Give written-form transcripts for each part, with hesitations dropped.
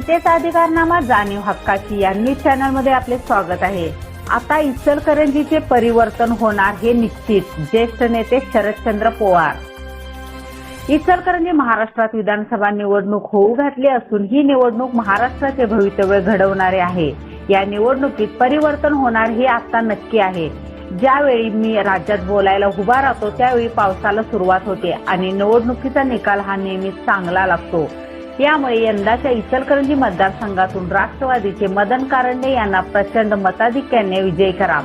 जनतेचा अधिकारनामा जाणीव हक्काची या न्यूज चॅनल मध्ये आपले स्वागत आहे। आता इचलकरंजीचे परिवर्तन होणार हे निश्चित, ज्येष्ठ नेते शरदचंद्र पवार। इचलकरंजी महाराष्ट्रात विधानसभा निवडणूक होऊ घातली असून ही निवडणूक महाराष्ट्राचे भवितव्य घडवणारे आहे। या निवडणुकीत परिवर्तन होणार हे आता नक्की आहे। ज्यावेळी मी राज्यात बोलायला उभा राहतो त्यावेळी पावसाला सुरुवात होते आणि निवडणुकीचा निकाल हा नेहमीच चांगला लागतो। यामुळे यंदाच्या इचलकरंजी मतदारसंघातून राष्ट्रवादीचे मदन कारंडे यांना प्रचंड मताधिक्याने विजयी करा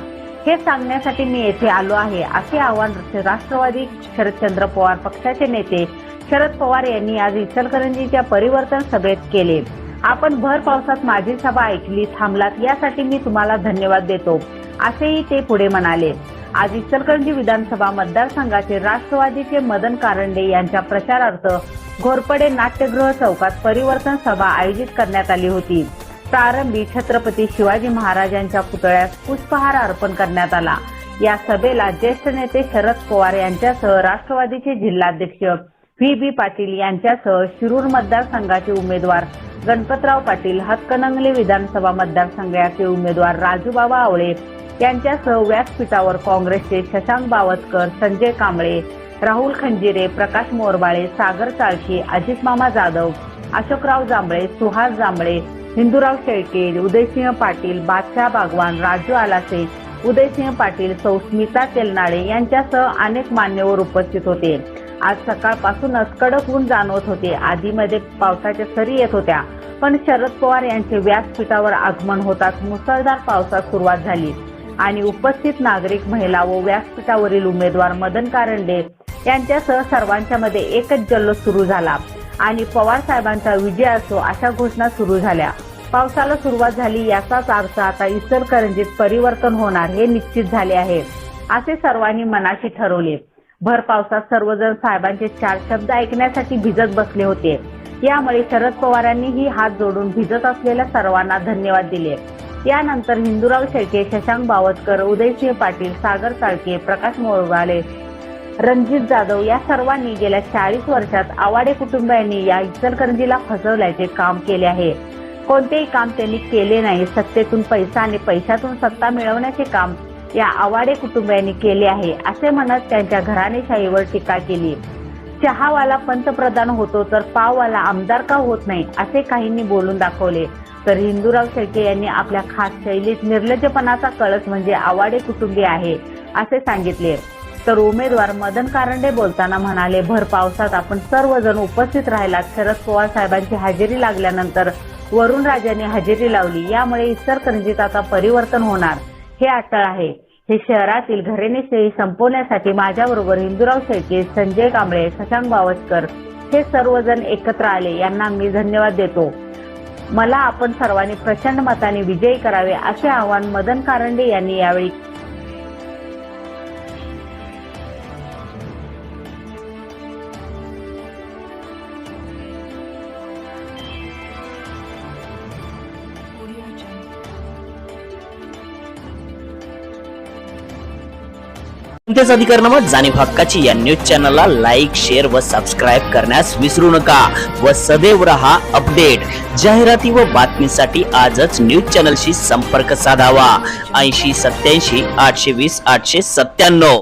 हे सांगण्यासाठी मी येथे आलो आहे, असे आवाहन राष्ट्रवादी शरदचंद्र पवार पक्षाचे नेते शरद पवार यांनी आज इचलकरंजीच्या परिवर्तन सभेत केले। आपण भर पावसात माझी सभा ऐकली, थांबलात यासाठी मी तुम्हाला धन्यवाद देतो, असेही ते पुढे म्हणाले। आज इचलकरंजी विधानसभा मतदारसंघाचे राष्ट्रवादीचे मदन कारंडे यांच्या प्रचारार्थ घोरपडे नाट्यगृह चौकात परिवर्तन सभा आयोजित करण्यात आली होती। प्रारंभी छत्रपती शिवाजी महाराजांच्या पुतळ्यास पुष्पहार अर्पण करण्यात आला। या सभेला ज्येष्ठ नेते शरद पवार यांच्यासह राष्ट्रवादीचे जिल्हाध्यक्ष व्ही.बी. पाटील यांच्यासह शिरूर मतदारसंघाचे उमेदवार गणपतराव पाटील, हातकणंगले विधानसभा मतदारसंघाचे उमेदवार राजूबाबा आवळे यांच्यासह व्यासपीठावर काँग्रेसचे शशांक बावस्कर, संजय कांबळे, राहुल खंजिरे, प्रकाश मोरबाळे, सागर चाळके, अजित मामा जाधव, अशोकराव जांभळे, सुहास जांभळे, हिंदूराव शेळके, उदयसिंह पाटील, बादशाह बागवान, राजू आलासे, उदयसिंह पाटील, स्मिता तेलनाळे यांच्यासह अनेक मान्यवर उपस्थित होते। आज सकाळपासूनच कडक ऊन जाणवत होते। आधीमध्ये पावसाच्या सरी येत होत्या, पण शरद पवार यांचे व्यासपीठावर आगमन होताच मुसळधार पावसास सुरुवात झाली आणि उपस्थित नागरिक, महिला व व्यासपीठावरील उमेदवार मदन कारंडे यांच्यासह सर्वांच्या मध्ये एकच जल्लोष सुरू झाला आणि पवार साहेबांचा विजय असो अशा घोषणा सुरू झाल्या। पावसाला सुरुवात झाली याचाच अर्थ आता इचलकरंजीत परिवर्तन होणार हे निश्चित झाले आहे, असे सर्वांनी मनाशी ठरवले। भर पावसात सर्वजण साहेबांचे 4 शब्द ऐकण्यासाठी भिजत बसले होते। यामुळे शरद पवारांनीही हात जोडून भिजत असलेल्या सर्वांना धन्यवाद दिले। यानंतर हिंदूराव शेळके, शशांक बावस्कर, उदयसिंह पाटील, सागर चाळके, प्रकाश मोरबाळे, रणजित जाधव या सर्वांनी गेल्या 40 वर्षात आवाडे कुटुंबियांनी या इचलकरंजीला फसवल्याचे काम केले आहे। कोणतेही काम त्यांनी केले नाही। सत्तेतून पैसा आणि पैशातून सत्ता मिळवण्याचे काम या आवाडे कुटुंबियांनी केले आहे, असे म्हणत त्यांच्या घराणेशाहीवर टीका केली। चहावाला पंतप्रधान होतो तर पाववाला आमदार का होत नाही, असे काहींनी बोलून दाखवले। तर हिंदूराव शेळके यांनी आपल्या खास शैलीत निर्लज्जपणाचा कळस म्हणजे आवाडे कुटुंबीय आहे, असे सांगितले। तर उमेदवार मदन कारंडे बोलताना म्हणाले, भर पावसात आपण सर्वजण उपस्थित राहिलात। शरद पवार साहेबांची हजेरी लागल्यानंतर वरुण राजांनी हजेरी लावली, यामुळे इचलकरंजीत आता परिवर्तन होणार हे अटळ आहे। हे शहरातील घराणेशाही संपवण्यासाठी माझ्याबरोबर हिंदूराव शेळके, संजय कांबळे, शशांक बावस्कर हे सर्वजण एकत्र आले, यांना मी धन्यवाद देतो। मला आपण सर्वांनी प्रचंड मताने विजयी करावे, असे आवाहन मदन कारंडे यांनी यावेळी जनतेचा अधिकारनामा जाणीव हक्काची या न्यूज चॅनलला लाईक, शेअर व सबस्क्राईब करण्यास विसरू नका व सदैव रहा अपडेट। जाहिराती व बातमीसाठी आजच न्यूज चॅनलशी संपर्क साधावा। 80 87 820 897।